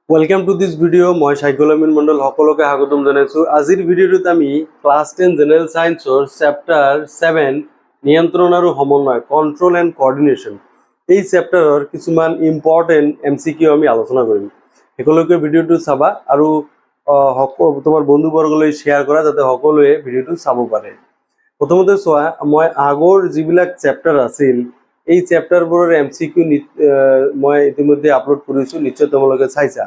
Welcome to this video. মই সাইকুল আমিন মণ্ডল সকলকে স্বাগতম জানাইছো। আজিৰ ভিডিঅ'টোত আমি ক্লাছ 10 জেনেৰেল সায়েন্সৰ চেপ্টাৰ 7 নিয়ন্ত্ৰণ আৰু সমন্বয় কন্ট্ৰোল এণ্ড কোঅৰ্ডিনেশ্যন এই চেপ্টাৰৰ কিছুমান ইম্পৰ্টেণ্ট এমচিকিউ আমি আলোচনা কৰিম। সকলোকে ভিডিঅ'টো চাবা আৰু তোমাৰ বন্ধুবৰ্গলৈ শ্বেয়াৰ কৰা যাতে সকলোৱে ভিডিঅ'টো চাব পাৰে। প্ৰথমতে চোৱা, মই আগৰ যিবিলাক চেপ্টাৰ আছিল এই চেপ্টাৰবোৰৰ এমচিকিউ মই ইতিমধ্যে আপলোড কৰিছো, নিশ্চয় তোমালোকে চাইছা।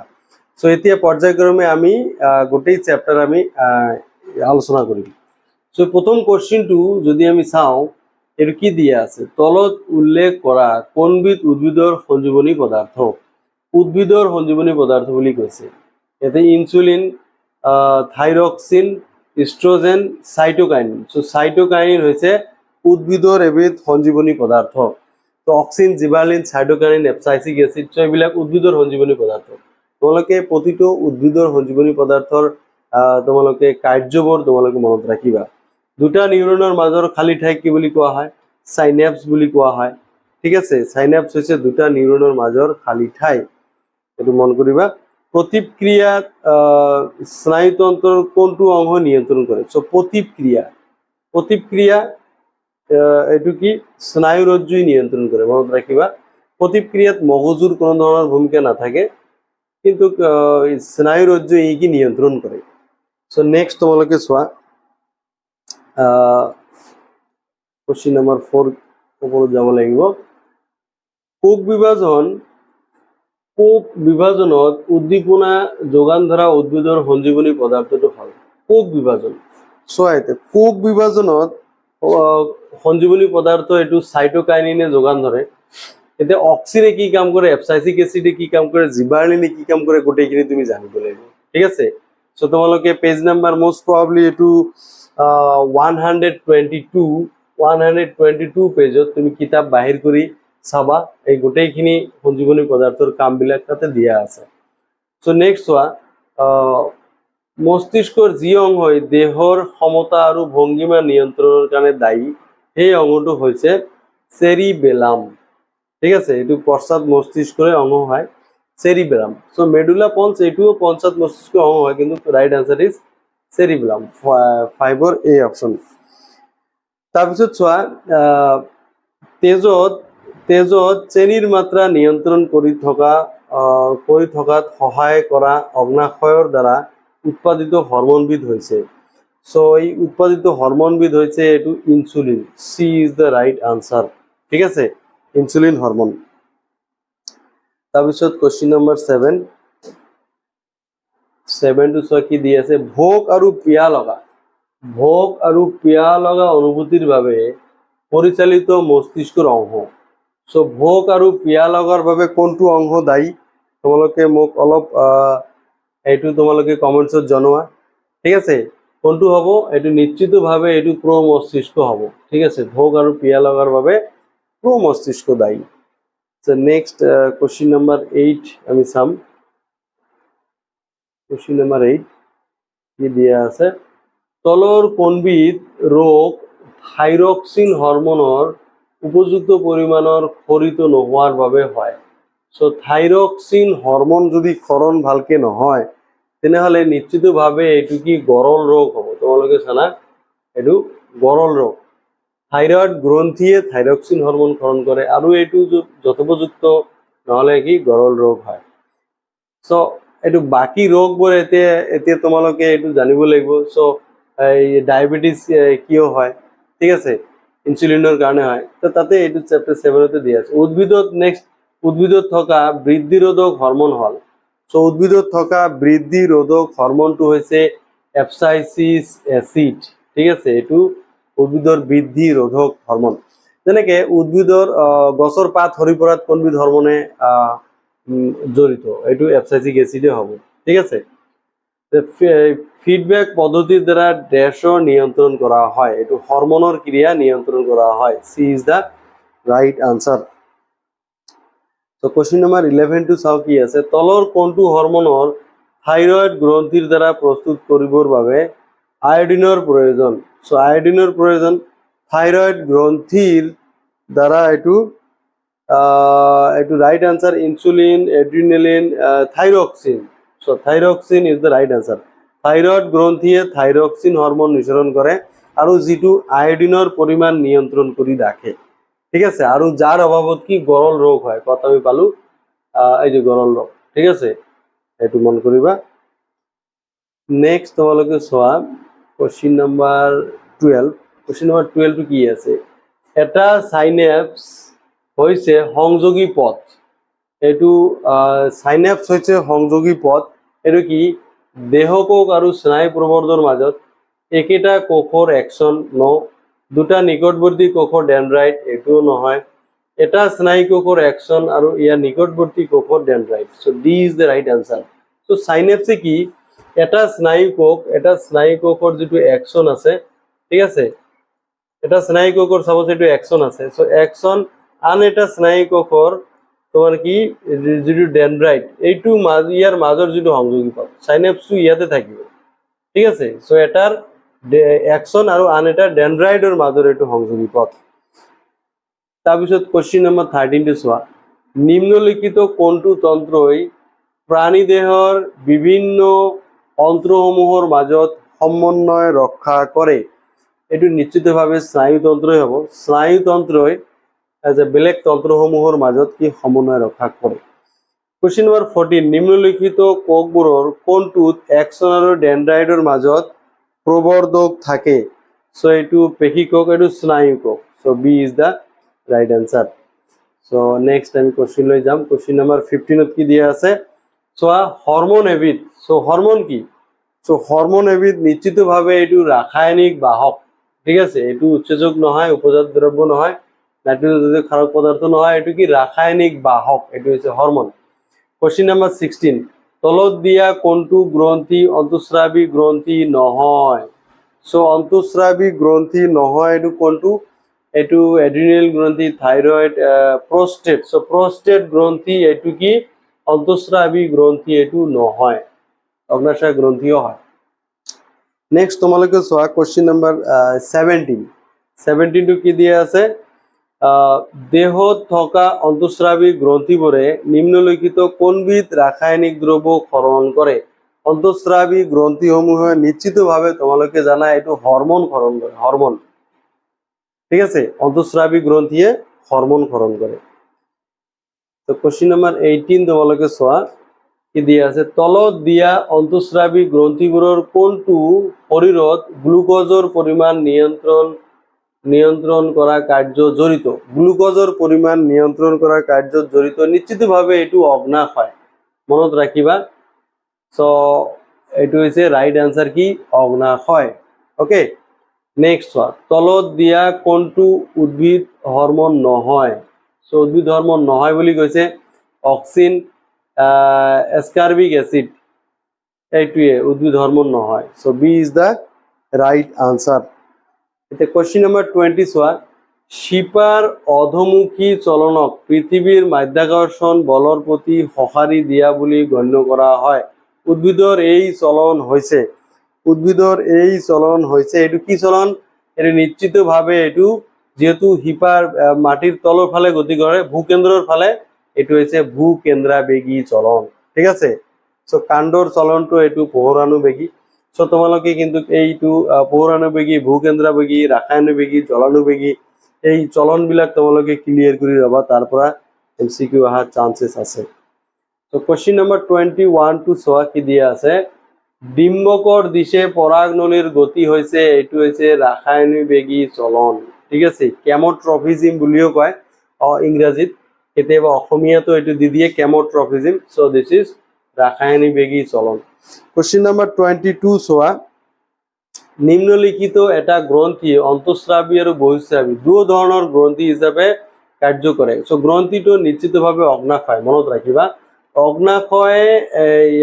সো এতিয়া পৰ্যায়ক্ৰমে আমি গোটেই চেপ্টাৰ আমি আলোচনা কৰিম। সো প্ৰথম কোৱেশ্চনটো যদি আমি চাওঁ, এইটো কি দিয়া আছে, তলত উল্লেখ কৰা কোনবিধ উদ্ভিদৰ সঞ্জীৱনী পদাৰ্থ। উদ্ভিদৰ সঞ্জীৱনী পদাৰ্থ বুলি কৈছে। ইয়াতে insulin, thyroxine, oestrogen, cytokinin. So cytokinin হৈছে উদ্ভিদৰ এবিধ সঞ্জীৱনী পদাৰ্থ। তো অক্সিন, জিবাৰলিন, সাইটোকাইনিন, এপচাইচিক এচিড, সো এইবিলাক উদ্ভিদৰ সঞ্জীৱনী পদাৰ্থ। তোমালোকে প্ৰতিটো উদ্ভিদৰ সঞ্জীৱনী পদাৰ্থৰ তোমালোকে কাৰ্যবোৰ তোমালোকে মনত ৰাখিবা। দুটা নিউৰনৰ মাজৰ খালী ঠাইক কি বুলি কোৱা হয়? সাইনেপছ বুলি কোৱা হয়। ঠিক আছে, সাইনেপছ হৈছে দুটা নিউৰনৰ মাজৰ খালী ঠাই, এইটো মন কৰিবা। প্ৰতিক্ৰিয়াত স্নায়ুতন্ত্ৰৰ কোনটো অংশ নিয়ন্ত্ৰণ কৰে? সো প্ৰতিক্ৰিয়া এইটো কি স্নায়ুৰজ্জুই নিয়ন্ত্ৰণ কৰে, মনত ৰাখিবা। প্ৰতিক্ৰিয়াত মগজুৰ কোনো ধৰণৰ ভূমিকা নাথাকে, কিন্তু স্নায়ুৰজ্জুই ই কি নিয়ন্ত্ৰণ কৰে। সো নেক্সট তোমালোকে চোৱা, কোশ্চিন নম্বৰ 4 ওপৰত যাব লাগিব। কোষ বিভাজনত উদ্দীপনা যোগান ধৰা উদ্ভিদৰ সঞ্জীৱনী পদাৰ্থটো হ'ল কোষ বিভাজন। চোৱা, এতিয়া কোষ বিভাজনত সঞ্জীৱনী পদাৰ্থ এইটো সাইটোকাইনিনে যোগান ধৰে। এতিয়া অক্সিনে কি কাম কৰে, এপচাইচিক এচিডে কি কাম কৰে, জিবাৰলিনে কি কাম কৰে, গোটেইখিনি তুমি জানিব লাগিব। ঠিক আছে। সো তোমালোকে পেজ নাম্বাৰ মোষ্ট প্ৰবাবলি এইটো 122 পেজত তুমি কিতাপ বাহিৰ কৰি চাবা, এই গোটেইখিনি সঞ্জীৱনী পদাৰ্থৰ কামবিলাক তাতে দিয়া আছে। সো নেক্সট চোৱা, মস্তিষ্কৰ যি অংশই দেহৰ সমতা আৰু ভংগিমা নিয়ন্ত্ৰণৰ কাৰণে দায়ী, সেই অংশটো হৈছে চেৰিবেলাম। ঠিক আছে, এইটো পশ্চাৎ মস্তিষ্কৰে অংশ হয়, চেৰিবেলাম। সো মেডুলা পন্স এইটোও পশ্চাৎ মস্তিষ্কৰ অংশ হয়, কিন্তু ৰাইট আনসাৰ ইজ চেৰিবেলাম, 5ৰ এ অপশ্যন। তাৰপিছত চোৱা, তেজত চেনিৰ মাত্ৰা নিয়ন্ত্ৰণ কৰি থকাত সহায় কৰা অগ্নাশয়ৰ দ্বাৰা উৎপাদিত হৰমনবিধ হৈছে। সো এই উৎপাদিত হৰমনবিধ হৈছে এইটো insulin. C is the right answer. ঠিক আছে, ইনসুলিন হৰমন। তাৰপিছত কোশ্চিন নম্বৰ 7টো চোৱা, কি দি আছে, ভোক আৰু পিয়াহ লগা অনুভূতিৰ বাবে পৰিচালিত মস্তিষ্কৰ অংশ। সো ভোক আৰু পিয়াহ লগাৰ বাবে কোনটো অংশ দায়ী? তোমালোকে মোক অলপ এইটো তোমালোকে কমেন্টছত জনোৱা। ঠিক আছে, কোনটো হ'ব? এইটো নিশ্চিতভাৱে এইটো প্ৰ মস্তিষ্ক হ'ব। ঠিক আছে, ভোক আৰু পিয়াহ লগাৰ বাবে প্ৰ মস্তিষ্ক দায়ী। সো নেক্সট কোশ্চিন নম্বৰ 8 আমি চাম। কোশ্চিন নম্বৰ 8 কি দিয়া আছে, তলৰ কোনবিধ ৰোগ থাইৰক্সিন হৰমনৰ উপযুক্ত পৰিমাণৰ খৰিত নোহোৱাৰ বাবে হয়? সো থাইৰক্সিন হৰমন যদি ক্ষৰণ ভালকে নহয়, তেনেহ'লে নিশ্চিতভাৱে এইটো কি গৰল ৰোগ হ'ব। তোমালোকে জানা এইটো গৰল ৰোগ। থাইৰয়েড গ্ৰন্থিয়ে থাইৰক্সিন হৰমন ক্ষৰণ কৰে, আৰু এইটো যথোপযুক্ত নহ'লে কি গৰল ৰোগ হয়। সো এইটো বাকী ৰোগবোৰ এতিয়া তোমালোকে এইটো জানিব লাগিব। সো এই ডায়েবেটিছ কিয় হয়? ঠিক আছে, ইনসুলিনৰ কাৰণে হয়। তো তাতে এইটো চেপ্টাৰ 7তে দিয়া আছে। উদ্ভিদত থকা বৃদ্ধিৰোধক হৰমন হ'ল, সো উদ্ভিদত থকা বৃদ্ধিৰোধক হৰমনটো হৈছে এপচাইচিক এচিড। ঠিক আছে, এইটো উদ্ভিদৰ বৃদ্ধি ৰোধক হৰমন। যেনেকে উদ্ভিদৰ গছৰ পাত সৰি পৰাত কোনবিধ হৰমনে জড়িত? এইটো এপচাইচিক এচিডে হ'ব। ঠিক আছে, ফিডবেক পদ্ধতিৰ দ্বাৰা ড্যাছৰ নিয়ন্ত্ৰণ কৰা হয়, এইটো হৰমনৰ ক্ৰিয়া নিয়ন্ত্ৰণ কৰা হয়। সি ইজ দ্য ৰাইট আনসাৰ। তো কোশ্চিন নম্বৰ 11টো চাও, কি আছে, তলৰ কোনটো হৰমনৰ থাইৰয়েড গ্ৰন্থিৰ দ্বাৰা প্ৰস্তুত কৰিবৰ বাবে আয়োডিনৰ প্ৰয়োজন? সো আয়োডিনৰ প্ৰয়োজন থাইৰয়েড গ্ৰন্থিৰ দ্বাৰা এইটো এইটো right answer insulin adrenaline thyroxine so thyroxine is the right answer thyroid গ্ৰন্থিয়ে থাইৰক্সিন হৰমোন নিঃসৰণ কৰে আৰু যিটো আয়োডিনৰ পৰিমাণ নিয়ন্ত্ৰণ কৰি ৰাখে ঠিক আছে আৰু যাৰ অভাৱত কি গৰল ৰোগ হয় কথা আমি পালো এই যে গৰল ৰোগ ঠিক আছে এইটো মন কৰিবা নেক্সট তোমালোকে চোৱা কোশ্চিন নাম্বাৰ 12 কোশ্চিন নাম্বাৰ 12 টো কি আছে এটা সাইনেপস হৈছে সংযোগী পথ এইটো সাইনেপস হৈছে সংযোগী পথ এইটো কি দেহকোষ আৰু স্নায়ু প্ৰবৰ্ধৰ মাজত একেটা কোষৰ একশন ন দুটা নিকটৱৰ্তী কোষৰ ডেনড্ৰাইট এইটোও নহয় এটা স্নায়ু কোষৰ একশন আৰু ইয়াৰ নিকটৱৰ্তী কোষৰ dendrite so D is the right answer so সাইনেপসে কি এটা স্নায়ু কোষৰ যেটো একশন আছে ঠিক আছে এটা স্নায়ু কোষৰ সাপোজ এটো একশন আছে সো একশন আন এটা স্নায়ু কোষৰ তোমাৰ কি যেটো ডেনড্ৰাইট এইটো ইয়াৰ মাজৰ যেটো সংযোগী পথ সাইনেপসটো ইয়াতে থাকিব ঠিক আছে সো এটাৰ একশন আৰু আন এটা ডেনড্ৰাইটৰ মাজৰ এইটো সংযোগী পথ তাৰপিছত কোশ্চিন নম্বৰ 13 টো চোৱা নিম্নলিখিত কোনটো তন্ত্ৰই প্ৰাণী দেহৰ বিভিন্ন অন্ত্ৰসমূহৰ মাজত সমন্বয় ৰক্ষা কৰে এটো নিশ্চিতভাৱে স্নায়ুতন্ত্ৰই হ'ব স্নায়ুতন্ত্ৰই এজ এ বেলেগ তন্ত্ৰসমূহৰ মাজত কি সমন্বয় ৰক্ষা কৰে কোশ্চিন নম্বৰ 14 নিম্নলিখিত কোষবোৰৰ কোনটোত একশন আৰু ডেনড্ৰাইটৰ মাজত প্ৰবৰ্ধক থাকে সো এটো পেশী কোষ এটো স্নায়ু কোষ so B is the right answer so next আমি কোশ্চিন লৈ যাম কোশ্চিন নাম্বার 15 ত কি দিয়া আছে সোয়া হরমোন এবিধ সো হরমোন কি সো হরমোন এবিধ নিশ্চিতভাৱে এটো ৰাসায়নিক বাহক ঠিক আছে এটো উৎসেচক নহয় উপজাত দ্ৰব্য নহয় নাইট্ৰজেন ক্ষাৰক পদাৰ্থ নহয় এটো কি ৰাসায়নিক বাহক এটো হৈছে হৰমোন কোশ্চিন নাম্বাৰ 16 তলত দিয়া কোনটো গ্ৰন্থি অন্তঃস্ৰাৱী গ্ৰন্থি নহয় সো অন্তঃস্ৰাৱী গ্ৰন্থি নহয় এটো কোনটো এটো এড্ৰিনাল গ্ৰন্থি থাইৰয়েড প্ৰোস্টেট সো প্ৰোস্টেট গ্ৰন্থি এটো কি অন্তঃস্ৰাৱী গ্ৰন্থি এটো নহয় অগ্নাশয় গ্ৰন্থিও হয় নেক্সট তোমালোকে চোৱা কোশ্চিন নাম্বাৰ 17 টো কি দিয়া আছে দেহত থকা অন্তঃস্ৰাৱী গ্ৰন্থিবোৰে নিম্নলিখিত কোনবিধ ৰাসায়নিক দ্ৰব্য ক্ষৰণ কৰে অন্তঃস্ৰাৱী গ্ৰন্থিসমূহে নিশ্চিতভাৱে তোমালোকে জানা এটো হৰমোন ক্ষৰণ কৰে হৰমোন ঠিক আছে অন্তঃস্ৰাৱী গ্ৰন্থিয়ে হৰমোন ক্ষৰণ কৰে তো কোশ্চিন নাম্বাৰ 18 তোমালোকে চোৱা কি দিয়া আছে তলত দিয়া অন্তঃস্ৰাৱী গ্ৰন্থিবোৰৰ কোনটো শৰীৰত গ্লুকোজৰ পৰিমাণ নিয়ন্ত্ৰণ কৰা কাৰ্য জড়িত গ্লুকোজৰ পৰিমাণ নিয়ন্ত্ৰণ কৰা কাৰ্যত জড়িত নিশ্চিতভাৱে এটো অগ্নাশয় মনত ৰাখিবা সো এটো হৈছে ৰাইট আনসার কি অগ্নাশয় ওকে নেক্সট তলত দিয়া কোনটো উদ্ভিদ হরমোন নহয় সো উদ্ভিদ হরমোন নহয় বুলি কৈছে অক্সিন এসকার্বিক অ্যাসিড এইটোৱে উদ্ভিদ হৰমোন নহয় so B is the right answer এতে কোশ্চিন নাম্বাৰ 20 চোৱা শিপাৰ অধমুখী চলনক পৃথিৱীৰ মাধ্যাকৰ্ষণ বলৰ প্ৰতি সঁহাৰি দিয়া বুলি গণ্য কৰা হয় উদ্ভিদৰ এই চলন হৈছে এটো কি চলন এটো নিশ্চিতভাৱে এটো যেহেতু শিপাৰ মাটিৰ তলৰ ফালে গতি কৰে ভূকেন্দ্ৰৰ ফালে এটো হৈছে ভূকেন্দ্ৰাবেগী চলন ঠিক আছে সো কাণ্ডৰ চলনটো এটো পোহৰানুবেগী সো তোমালোকে কিন্তু এইটো পোহৰানুবেগী ভূকেন্দ্ৰাবেগী ৰাসায়নিকবেগী জলানুবেগী এই চলনবিলাক তোমালোকে ক্লিয়াৰ কৰি ৰবা তাৰ পৰা এমসিকিউ অহাৰ চান্সেস আছে তো কোশ্চিন নাম্বাৰ 21 টু চোৱা কি দিয়া আছে ডিম্বকৰ দিশে পৰাগনলীৰ গতি হৈছে এটো হৈছে ৰাসায়নিকবেগী চলন ঠিক আছে কেমোট্ৰফিজম বুলিও কয় ইংৰাজীত কেতিয়াবা অসমীয়াটো এটো দি দিয়ে কেমোট্ৰফিজম সো দিস ইজ ৰাসায়নিকবেগী চলন কোশ্চিন নাম্বাৰ 22 চোৱা নিম্নলিখিত এটা গ্ৰন্থি অন্তঃস্ৰাৱী আৰু বহিঃস্ৰাৱী দুই ধৰণৰ গ্ৰন্থি হিচাপে কাৰ্য কৰে সো গ্ৰন্থিটো নিশ্চিতভাৱে অগ্নাশয় মনত ৰাখিবা অগ্নাশয়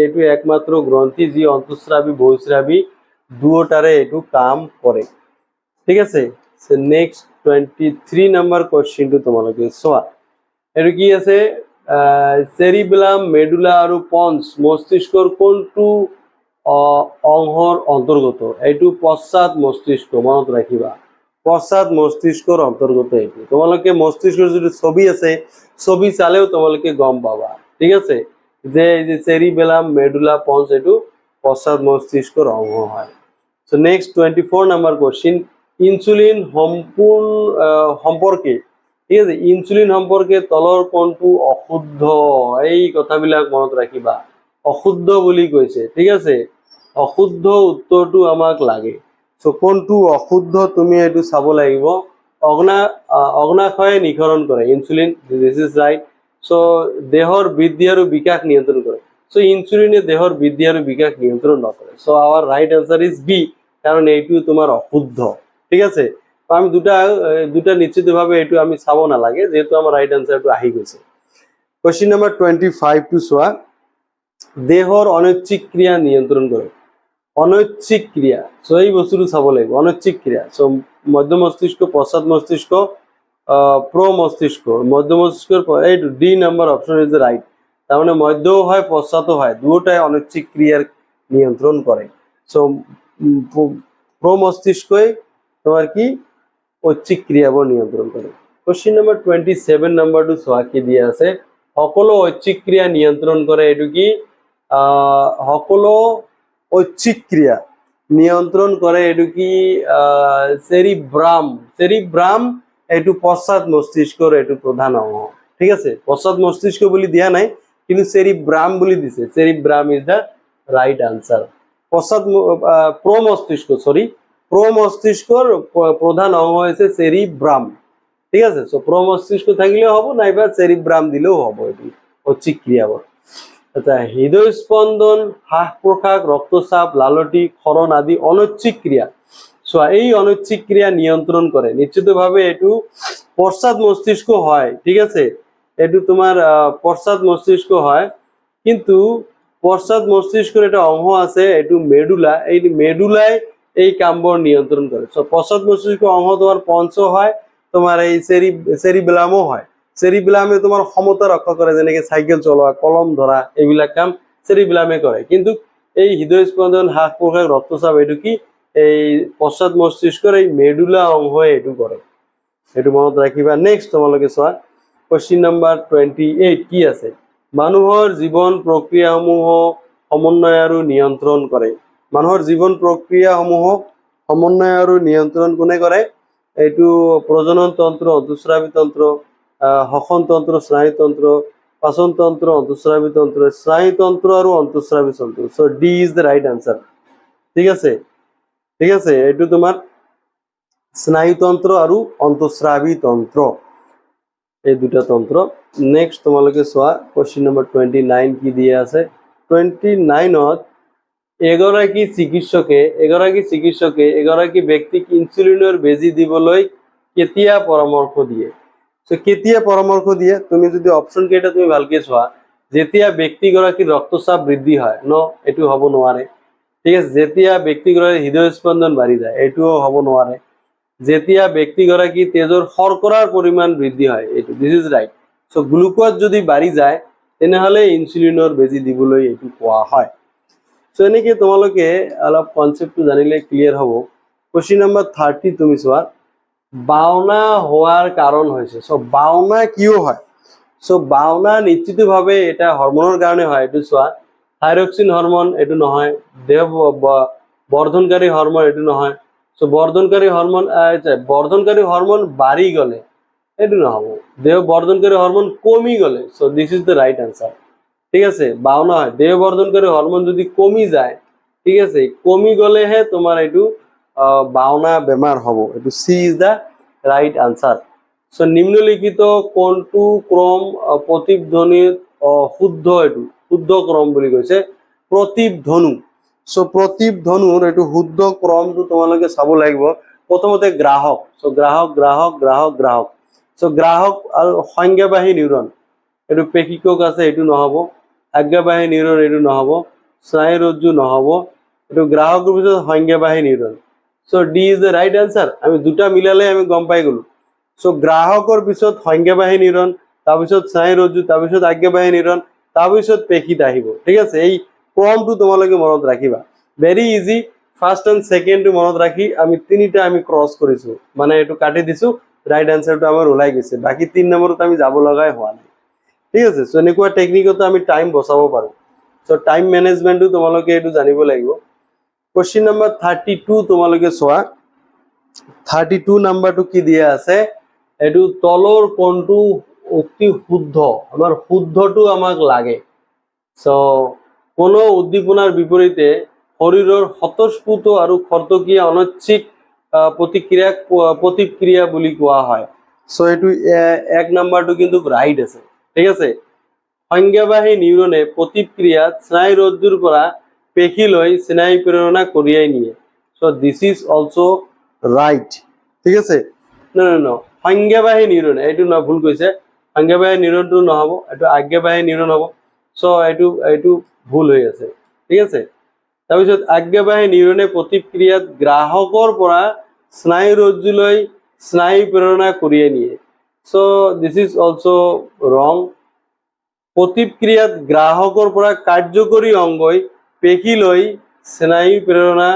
এটো একমাত্ৰ গ্ৰন্থি যি অন্তঃস্ৰাৱী বহিঃস্ৰাৱী দুয়োটাৰে এটো কাম কৰে ঠিক আছে সো নেক্সট 23 নাম্বাৰ কোশ্চিনটো তোমালোকে চোৱা এটো কি আছে সেৰিবেলাম মেডুলা আৰু পন্স মস্তিষ্কৰ কোনটো অংশৰ অন্তৰ্গত এইটো পশ্চাৎ মস্তিষ্ক মনত ৰাখিবা পশ্চাৎ মস্তিষ্কর অন্তর্গত এটি। তোমালোকে মস্তিষ্কের যদি ছবি আছে, ছবি চালেও তোমালোকে গম পাবা, ঠিক আছে, যে এই যে সেরিবেলাম মেডুলা পন্স এটু পশ্চাৎ মস্তিষ্কর অঙ্গ হয়। So next 24 number question, insulin সম্পৰ্কে, ঠিক আছে, ইনসুলিন সম্পৰ্কে তলৰ কোনটো অশুদ্ধ, এই কথাবিলাক মনত ৰাখিবা। অশুদ্ধ বুলি কৈছে, ঠিক আছে, অশুদ্ধ উত্তৰটো আমাক লাগে। সো কোনটো অশুদ্ধ তুমি এইটো চাব লাগিব। অগ্নাশয়ে নিঃসৰণ কৰে insulin, this is right. So দেহৰ বৃদ্ধি আৰু বিকাশ নিয়ন্ত্ৰণ কৰে। সো ইনসুলিনে দেহৰ বৃদ্ধি আৰু বিকাশ নিয়ন্ত্ৰণ নকৰে। So our right answer is B, কাৰণ এইটো তোমাৰ অশুদ্ধ, ঠিক আছে। আমি দুটা নিশ্চিতভাৱে এইটো আমি চাব নালাগে, যেহেতু আমাৰ ৰাইট আনসাৰটো আহি গৈছে। কোশ্চিন নাম্বাৰ 25 টু চোৱা, দেহৰ অনৈচ্ছিক ক্ৰিয়া নিয়ন্ত্ৰণ কৰে। অনৈচ্ছিক ক্রিয়া, সো এই বস্তুটো চাব লাগিব, অনৈচ্ছিক ক্রিয়া। সো মধ্য মস্তিষ্ক, পশ্চাৎ মস্তিষ্ক, প্রো মস্তিষ্ক, মধ্য মস্তিষ্কের এইটো D number option is right. তার মানে মধ্যও হয় পশ্চাৎও হয়, দুটাই অনৈচ্ছিক ক্রিয়ার নিয়ন্ত্রণ করে। সো প্রো মস্তিষ্কই তোমার কি ঐচ্ছিক ক্ৰিয়াবোৰ নিয়ন্ত্ৰণ কৰে। কোশ্চিন নাম্বাৰ 27 নাম্বাৰটো চোৱা কি দিয়া আছে, সকলো ঐচ্ছিক ক্রিয়া নিয়ন্ত্রণ করে, এইটো কি সকলো ঐচ্ছিক ক্রিয়া নিয়ন্ত্রণ করে, এইটো কি সেরিব্রাম। সেরিব্রাম এইটো পশ্চাৎ মস্তিষ্কৰ এইটো প্ৰধান অংশ, ঠিক আছে। পশ্চাৎ মস্তিষ্ক বুলি দিয়া নাই, কিন্তু সেরিব্রাম বুলি দিছে। Cerebrum is the right answer. পশ্চাৎ প্রো মস্তিষ্ক, সরি, প্রো মস্তিষ্কর প্রধান অঙ্গ হয়েছে সেরিব্রাম, ঠিক আছে। সো প্রো মস্তিষ্ক থাকলেও হবো, নাইবা সেরিব্রাম দিলেও হবো, এটি ঐচ্ছিক ক্ৰিয়াবোৰ। আচ্ছা, হৃদয় স্পন্দন, শ্বাস প্রশ্বাস, রক্তচাপ, লালটি, ক্ষরণ আদি অনৈচ্ছিক ক্রিয়া। সো এই অনৈচ্ছিক ক্রিয়া নিয়ন্ত্রণ করে নিশ্চিতভাবে এটু পশ্চাৎ মস্তিষ্ক হয়, ঠিক আছে। এটু তোমার পশ্চাৎ মস্তিষ্ক হয়, কিন্তু পশ্চাৎ মস্তিষ্কের একটা অংশ আছে, এটু মেডুলা, এই মেডুলায় এই কামবোৰ নিয়ন্ত্রণ করে। সো পশ্চাৎ মস্তিষ্ক অংশ তোমার পঞ্চ হয়, তোমার এই সেরিবেলামও হয়। সেরিবেলামে তোমার ক্ষমতা রক্ষা করে, যেনেকে সাইকেল চলোৱা, কলম ধরা, এইবিলাক কাম সেরিবেলামে করে। কিন্তু এই হৃদয় স্পন্দন, শ্বাস প্রশ্বাস, রক্তচাপ এইটো কি এই পশ্চাৎ মস্তিষ্কৰ এই মেডুলা অংশই এইটো কৰে, এইটো মনত ৰাখিবা। নেক্সট তোমালোকে চোৱা, কোশ্চিন নাম্বাৰ 28 কি আছে, মানুহৰ জীৱন প্ৰক্ৰিয়াসমূহ সমন্বয় আৰু নিয়ন্ত্ৰণ কৰে। মানুহৰ জীৱন প্ৰক্ৰিয়াসমূহক সমন্বয় আৰু নিয়ন্ত্ৰণ কোনে কৰে? এইটো প্ৰজনন তন্ত্ৰ, অন্তঃস্ৰাৱী তন্ত্ৰ, শ্বসন তন্ত্ৰ, স্নায়ুতন্ত্ৰ, পাচন তন্ত্ৰ, অন্তঃস্ৰাৱী তন্ত্ৰ, স্নায়ুতন্ত্ৰ আৰু অন্তঃস্ৰাৱী তন্ত্ৰ। So D is the right answer, ঠিক আছে, ঠিক আছে। এইটো তোমাৰ স্নায়ুতন্ত্ৰ আৰু অন্তঃস্ৰাৱী তন্ত্ৰ, এই দুটা তন্ত্ৰ। নেক্সট তোমালোকে চোৱা, কোশ্চিন নাম্বাৰ 29 কি দিয়া আছে। 29ত এগৰাকী চিকিৎসকে এগৰাকী ব্যক্তিক ইনসুলিনৰ বেজি দিবলৈ কেতিয়া পৰামৰ্শ দিয়ে? সো কেতিয়া পৰামৰ্শ দিয়ে, তুমি যদি অপশন কেইটা তুমি ভালকে চোৱা, যেতিয়া ব্যক্তিগৰাকীৰ ৰক্তচাপ বৃদ্ধি হয়, এইটো হ'ব নোৱাৰে, ঠিক আছে। যেতিয়া ব্যক্তিগৰাকীৰ হৃদয় স্পন্দন বাঢ়ি যায়, এইটোও হ'ব নোৱাৰে। যেতিয়া ব্যক্তিগৰাকী তেজৰ শৰ্কৰাৰ পৰিমাণ বৃদ্ধি হয়, এইটো this is right. So glucose যদি বাঢ়ি যায়, তেনেহ'লে ইনসুলিনৰ বেজি দিবলৈ এইটো কোৱা হয়। সো এনেকে তোমালোকে অলপ কনসেপ্টটো জানিলে ক্লিয়াৰ হ'ব। কোশ্চিন নাম্বাৰ 30 তুমি চোৱা, বাওনা হওয়ার কারণ হয়েছে। সো বাওনা কিয় হয়? সো বাওনা নিশ্চিতভাবে এটা হরমোনের কারণে হয়। এটু চোৱা, থাইরক্সিন হরমোন এটু নহয়, দেহ বর্ধনকারী হরমোন এটু নহয়। সো বর্ধনকারী হরমোন বাড়ি গলে এটু নহব, দেহ বর্ধনকারী হরমোন কমি গলে। So this is the right answer, ঠিক আছে। বাওনা হয়, দেহ বর্ধনকারী হরমোন যদি কমি যায়, ঠিক আছে, কমি গলেহে তোমার এইটো বাওনা বেমার হব। এইটো C is the right answer. So নিম্নলিখিত কোনটো ক্রম প্রতিধ্বনির শুদ্ধ, এইটো শুদ্ধ ক্রম বুলি কৈছে, প্রতিধ্বনু। সো প্রতিধ্বনুর এইটো শুদ্ধ ক্রমটো তোমালোকে চাব লাগিব। প্রথমতে গ্রাহক, সো গ্রাহক গ্রাহক গ্রাহক গ্রাহক। সো গ্রাহক আৰু সংজ্ঞাবাহী নিউৰন, এইটো পেশিকক আছে, এইটো নহব। আজ্ঞাবাহী নিউৰন, এইটো নহব। স্নায়ুৰজ্জু নহব। এইটো গ্ৰাহকৰ পিছত সংজ্ঞাবাহী neuron. So D is the right answer. আমি দুটা মিলালে আমি গম পাই গলো। সো গ্ৰাহকৰ পিছত সংজ্ঞাবাহী নিউৰন, তাৰপিছত স্নায়ুৰজ্জু, তাৰপিছত আজ্ঞাবাহী নিউৰন, তাৰপিছত পেশীত আহিব, ঠিক আছে। এই ক্ৰমটো তোমালোকে মনত ৰাখিবা, very easy. First and second মনত রাখি আমি তিনিটা আমি ক্রস করেছো মানে এটু কাটি দিছো রাইট আনসারটো আমার ওলাই গেছে বাকি 3 নম্বরত আমি যাব লগাই হওয়া নাই ঠিক আছে সো এনেকুৱা টেকনিকত আমি টাইম বচাব পাৰো সো টাইম ম্যানেজমেন্টটো তোমালোকে এটু জানিব লাগিব কোশ্চেন নাম্বাৰ 32 তোমালোকে সোয়া 32 নাম্বাৰটো কি দিয়া আছে এটু তলৰ কোণটো অতি শুদ্ধ আমাৰ শুদ্ধটো আমাক লাগে সো কোনো উদ্দীপনাৰ বিপৰীতে শৰীৰৰ স্বতঃস্ফূৰ্ত আৰু খৰতকীয়া অনৈচ্ছিক প্ৰতিক্ৰিয়া বুলি কোৱা হয় সো এটু এক নাম্বাৰটো কিন্তু ৰাইট আছে ঠিক আছে সংজ্ঞাবাহী নিউৰনে প্ৰতিক্ৰিয়া স্নায়ুৰজ্জুৰ পৰা পেশীলৈ স্নায়ু প্ৰেৰণা কঢ়িয়াই নিয়ে so this is also right ঠিক আছে ন সংজ্ঞাবাহী নিউরন এইটো না ভুল কৈছে সংজ্ঞাবাহী নিউরনটো নহব এটো আজ্ঞাবাহী নিউরন হ'ব সো এইটো ভুল হৈ আছে ঠিক আছে তাৰপিছত আজ্ঞাবাহী নিউৰনে প্ৰতিক্ৰিয়াত গ্ৰাহকৰ পৰা স্নায়ুৰজ্জুলৈ স্নায়ু প্ৰেৰণা কঢ়িয়াই নিয়ে সো দিস ইজ অলসো ৰং প্ৰতিক্ৰিয়াত গ্ৰাহকৰ পৰা কাৰ্যকৰী অংগই পেশীলৈ স্নায়ু প্ৰেৰণা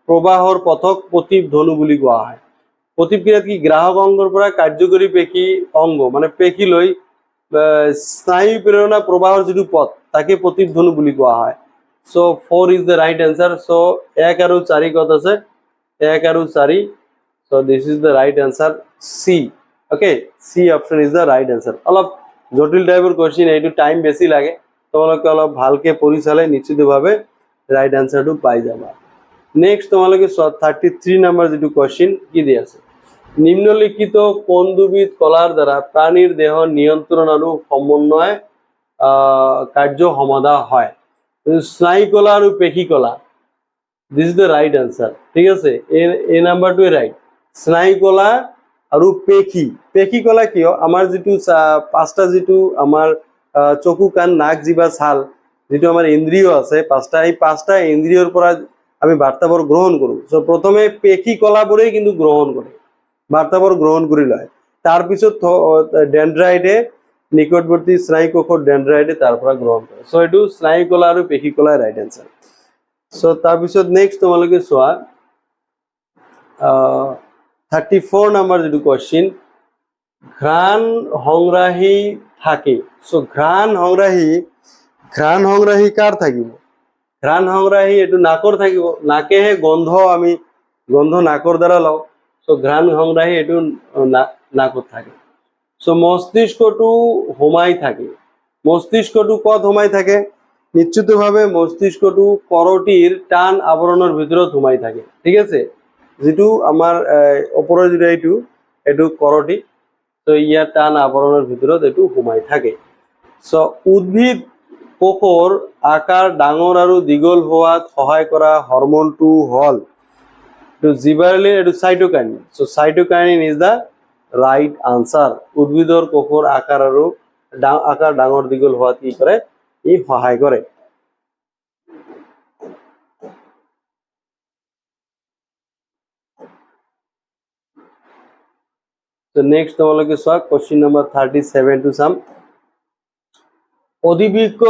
প্ৰবাহৰ পথক প্ৰতিধ্বনি বুলি কোৱা হয় প্ৰতিক্ৰিয়াত কি গ্ৰাহক অংগৰ পৰা কাৰ্যকৰী পেশী অংগ মানে পেশীলৈ স্নায়ু প্ৰেৰণা প্ৰবাহৰ যিটো পথ তাকে প্ৰতিধ্বনি বুলি কোৱা হয় so 4 is the right answer so 1 আৰু 4 কত আছে 1 আৰু 4 so this is the right answer C okay C option is the right answer অলপ জটিল টাইপের কোশ্চেন এইটো টাইম বেশি লাগে তোমালোকে অলপ ভালকে পঢ়ি চালে নিশ্চিতভাৱে ৰাইট আনসাৰটো পাই যাবা নেক্সট তোমালোকে 33 নাম্বাৰ যেটো কোশ্চেন কি দি আছে নিম্নলিখিত কোন দুবিধ কলাৰ দ্বাৰা প্ৰাণীৰ দেহ নিয়ন্ত্ৰণ আৰু সমন্বয় কাৰ্য সমাধা হয় স্নায়ু কলা আৰু পেশী কলা this is the right answer ঠিক আছে এই নাম্বাৰটোৱে ৰাইট স্নায়ু কলা আৰু পেশী কলা কিয় আমাৰ যেটো পাঁচটা যেটো আমাৰ চকু কাণ নাক জিভা ছাল যেটো আমাৰ ইন্দ্ৰিয় আছে পাঁচটা এই পাঁচটা ইন্দ্ৰিয়ৰ পৰা আমি বাৰ্তাবোৰ গ্ৰহণ কৰো সো প্ৰথমে পেশী কলাবোৰেই কিন্তু গ্ৰহণ কৰে বাৰ্তাবোৰ গ্ৰহণ কৰি লয় তাৰ পিছত ডেন্ড্ৰাইটে নিকটৱৰ্তী স্নায়ু কোষৰ ডেন্ড্ৰাইটে তাৰ পৰা গ্ৰহণ কৰে সো এটো স্নায়ু কলা আৰু পেশী কলা ৰাইট আনসাৰ সো তাৰ পিছত নেক্সট তোমালোকে চোৱা 34 নাম্বাৰ যেটো কোশ্চেন ঘ্ৰাণ সংগ্ৰাহী থাকে সো ঘ্ৰাণ সংগ্ৰাহী কাৰ থাকিব ঘ্ৰাণ সংগ্ৰাহী এটো নাকৰ থাকিব নাকেহে গন্ধ নাকৰ দ্বাৰা লওঁ সো ঘ্ৰাণ সংগ্ৰাহী এটো নাকত থাকে সো মস্তিষ্কটো হোমাই থাকে মস্তিষ্কটো কত হোমাই থাকে নিশ্চিতভাৱে মস্তিষ্কটো কৰটিৰ টান আৱৰণৰ ভিতৰত হোমাই থাকে ঠিক আছে যেটো আমাৰ ওপৰৰ যেটো এটো কৰটি সো ইয়াৰ টান আৱৰণৰ ভিতৰত এটো হোমাই থাকে সো উদ্ভিদ কোষৰ আকাৰ ডাঙৰ আৰু দীঘল হোৱাত সহায় কৰা হৰমোনটো হল তো জিবাৰেলিন এটো cytokinin so cytokinin is the right answer উদ্ভিদৰ কোষৰ আকাৰ ডাঙৰ দীঘল হোৱাত কি কৰে ই সহায় কৰে তো নেক্সট তোমালোকে চোৱা কোশ্চেন নাম্বাৰ 37 টু চাম অধিবৃক্ক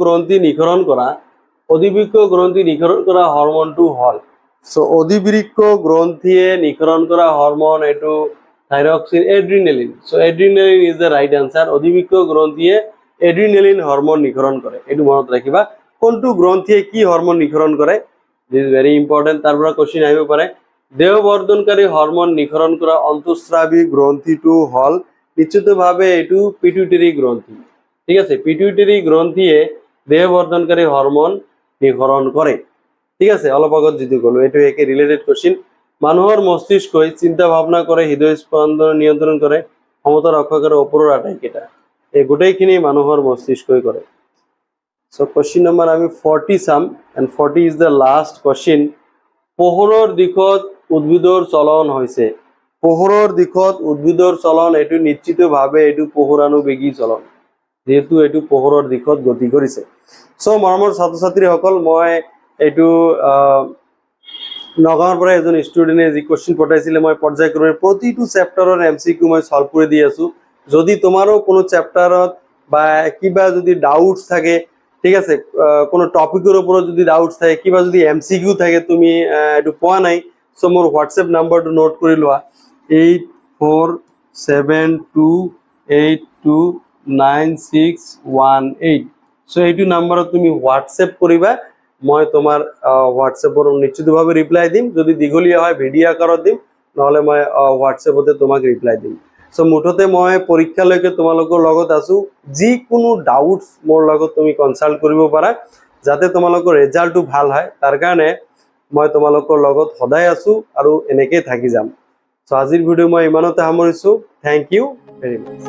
গ্ৰন্থি নিঃসৰণ কৰা হৰমোনটো হল সো অধিবৃক্ক গ্ৰন্থিয়ে নিঃসৰণ কৰা হৰমোন এটো thyroxine adrenaline so adrenaline is the right answer অধিবৃক্ক গ্ৰন্থিয়ে এড্ৰিনালিন হৰমোন নিঃসৰণ কৰে এটো মনত ৰাখিবা কোনটো গ্ৰন্থিয়ে কি হৰমোন নিঃসৰণ কৰে দিস ইজ ভেৰি ইম্পৰ্টেন্ট তাৰপৰ কোশ্চেন আহিব পাৰে দেহ বৰ্ধনকাৰী হৰমোন নিঃসৰণ কৰা অন্তঃস্ৰাৱী গ্ৰন্থিটো হল নিশ্চিতভাৱে এটো পিটুইটাৰি গ্ৰন্থি ঠিক আছে পিটুইটাৰি গ্ৰন্থিয়ে দেহ বৰ্ধনকাৰী হৰমোন নিঃসৰণ কৰে ঠিক আছে অলপ আগত যেটো কলো এটো একে ৰিলেটেড কোশ্চেন মানুহৰ মস্তিষ্কই চিন্তা ভাবনা কৰে হৃদয় স্পন্দন নিয়ন্ত্ৰণ কৰে ক্ষমতা ৰক্ষা কৰে ওপৰৰ আটাইকেইটা এই গোটেইখিনি মানুহৰ মস্তিষ্কই কৰে সো কোশ্চেন নাম্বাৰ আমি 40 চাম and 40 is the last question পোহৰৰ দিশত উদ্ভিদৰ চলন হৈছে পোহৰৰ দিশত উদ্ভিদৰ চলন এটো নিশ্চিতভাৱে এটো পোহৰানুবেগী চলন যেহেতু এটো পোহৰৰ দিশত গতি কৰিছে সো মৰমৰ ছাত্ৰ ছাত্ৰীসকল মই এটো নগাঁৱৰ পৰা এজন ষ্টুডেন্টে যি কোশ্চেন পঠাইছিলে মই পৰ্যায়ক্ৰমে প্ৰতিটো চেপ্টাৰৰ এমসিকিউ মই সলভ কৰি দি আছো যদি তোমাৰো কোনো চেপ্টাৰত বা কিবা যদি ডাউটস থাকে, ঠিক আছে, কোনো টপিকেৰ ওপৰত যদি ডাউটস থাকে, কিবা যদি MCQ থাকে, তুমি এইটো পোৱা নাই, চ' মোৰ হোৱাটছএপ নাম্বাৰটো নোট কৰি লোৱা 8472829618। চ' এইটো নাম্বাৰত তুমি হোৱাটছএপ কৰিবা, মই তোমাৰ হোৱাটছএপৰ নিশ্চিতভাৱে ৰিপ্লাই দিম। যদি দীঘলীয়া হয় ভিডিঅ' আকাৰত দিম, নহ'লে মই হোৱাটছএপতে তোমাক ৰিপ্লাই দিম। চ' মুঠতে মই পৰীক্ষালৈকে তোমালোকৰ লগত আছো। যিকোনো ডাউটছ মোৰ লগত তুমি কনচাল্ট কৰিব পাৰা, যাতে তোমালোকৰ ৰেজাল্টটো ভাল হয়, তাৰ কাৰণে মই তোমালোকৰ লগত সদায় আছো আৰু এনেকেই থাকি যাম। চ' আজিৰ ভিডিঅ' মই ইমানতে সামৰিছো। Thank you very much.